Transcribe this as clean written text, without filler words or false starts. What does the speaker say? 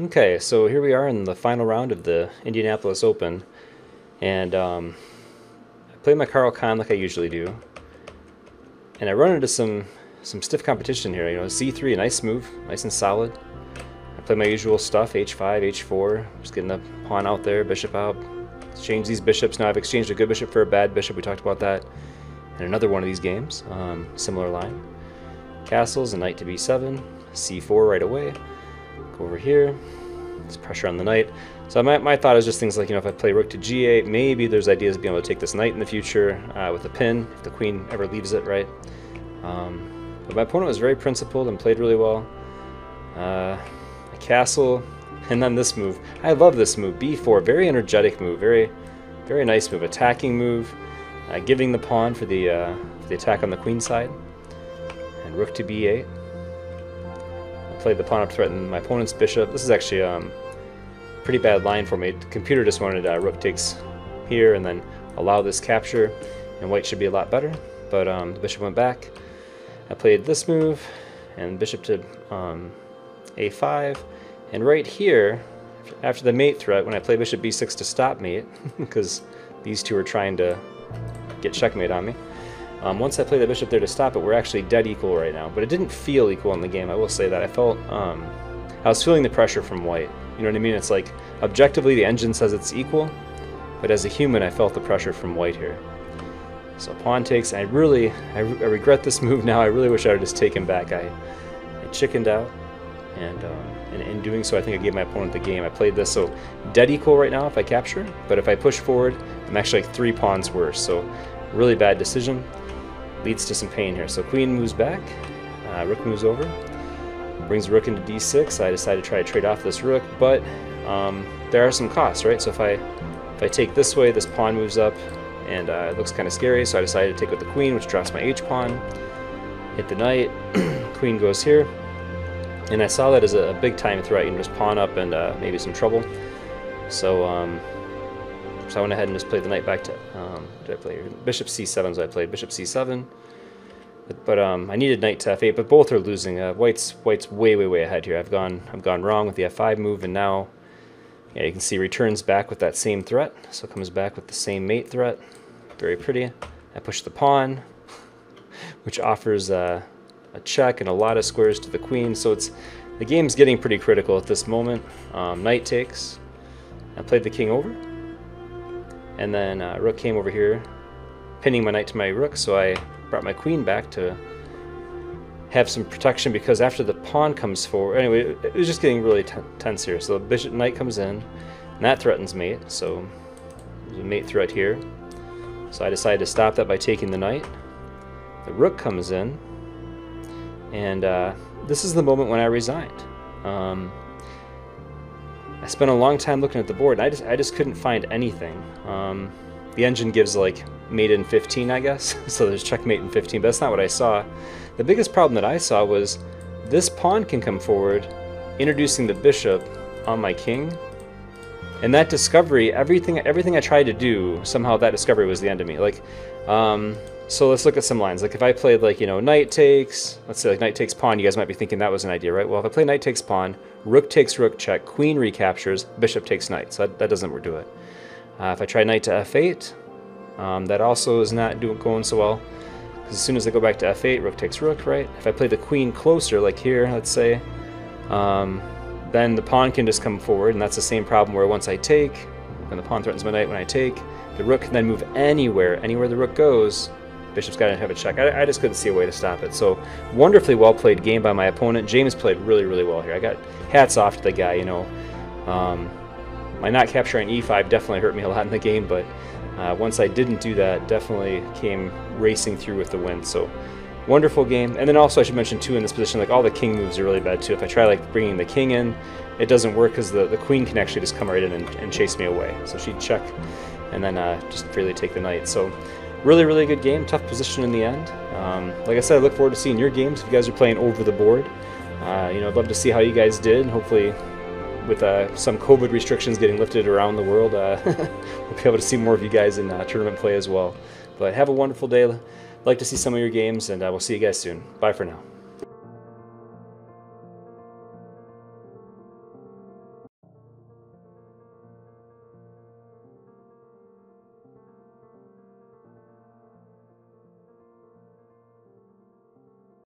Okay, so here we are in the final round of the Indianapolis Open, and I play my Carl Khan like I usually do, and I run into some stiff competition here. You know, C3, a nice move, nice and solid. I play my usual stuff, H5, H4, just getting the pawn out there, bishop out. Exchange these bishops. Now I've exchanged a good bishop for a bad bishop. We talked about that in another one of these games. Similar line. Castles, a knight to B7, C4 right away. Go over here. There's pressure on the knight. So my thought is just things like, you know, if I play rook to G8, maybe there's ideas of being able to take this knight in the future with a pin, if the queen ever leaves it, right? But my opponent was very principled and played really well. A castle, and then this move. I love this move, B4, very energetic move, very nice move, attacking move, giving the pawn for the attack on the queen side. And rook to B8. I played the pawn up to threaten my opponent's bishop. This is actually pretty bad line for me. The computer just wanted rook takes here and then allow this capture, and white should be a lot better, but the bishop went back. I played this move and bishop to A5, and right here after the mate threat, when I play bishop B6 to stop mate because these two are trying to get checkmate on me, once I play the bishop there to stop it, we're actually dead equal right now, but it didn't feel equal in the game. I will say that I felt I was feeling the pressure from white. You know what I mean? It's like, objectively the engine says it's equal, but as a human I felt the pressure from white here. So pawn takes, and I regret this move now. I really wish I had just taken back. I chickened out, and in doing so I think I gave my opponent the game. I played this, so dead equal right now if I capture, but if I push forward I'm actually like 3 pawns worse, so really bad decision. Leads to some pain here. So queen moves back, rook moves over. Brings rook into d6. I decided to try to trade off this rook, but there are some costs, right? So if I take this way, this pawn moves up, and it looks kind of scary, so I decided to take with the queen, which drops my h-pawn, hit the knight, queen goes here, and I saw that as a big time threat. You can just pawn up and maybe some trouble. So I went ahead and just played the knight back to, what did I play here? Bishop c7, so I played bishop c7. But I needed knight to f8, but both are losing. White's way ahead here. I've gone wrong with the f5 move, and now, yeah, you can see returns back with that same threat. So it comes back with the same mate threat. Very pretty. I push the pawn, which offers a check and a lot of squares to the queen. So the game's getting pretty critical at this moment. Knight takes. I played the king over, and then rook came over here, pinning my knight to my rook. So I brought my queen back to have some protection, because after the pawn comes forward, anyway, it was just getting really tense here. So the bishop knight comes in, and that threatens mate, so there's a mate threat here. So I decided to stop that by taking the knight. The rook comes in, and this is the moment when I resigned. I spent a long time looking at the board, and I just couldn't find anything. The engine gives like mate in 15, I guess, so there's checkmate in 15, but that's not what I saw. The biggest problem that I saw was this pawn can come forward, introducing the bishop on my king, and that discovery, everything I tried to do, somehow that discovery was the end of me. Like, so let's look at some lines. Like if I played, like, you know, knight takes, let's say like knight takes pawn, you guys might be thinking that was an idea, right? Well, if I play knight takes pawn, rook takes rook check, queen recaptures, bishop takes knight, so that doesn't do it. If I try knight to f8, that also is not going so well, because as soon as I go back to f8, rook takes rook, right? If I play the queen closer, like here, let's say, then the pawn can just come forward, and that's the same problem where once I take, and the pawn threatens my knight when I take, the rook can then move anywhere the rook goes, bishop's got to have a check. I just couldn't see a way to stop it. So wonderfully well played game by my opponent. James played really well here. I got hats off to the guy, you know. My not capturing e5 definitely hurt me a lot in the game, but once I didn't do that, definitely came racing through with the win. So wonderful game. And then also I should mention too, in this position, like all the king moves are really bad too. If I try like bringing the king in, it doesn't work because the queen can actually just come right in and chase me away. So she'd check and then just freely take the knight. So really good game. Tough position in the end. Like I said, I look forward to seeing your games if you guys are playing over the board. You know, I'd love to see how you guys did, and hopefully with some COVID restrictions getting lifted around the world, we'll be able to see more of you guys in tournament play as well. But have a wonderful day. I'd like to see some of your games, and we'll see you guys soon. Bye for now.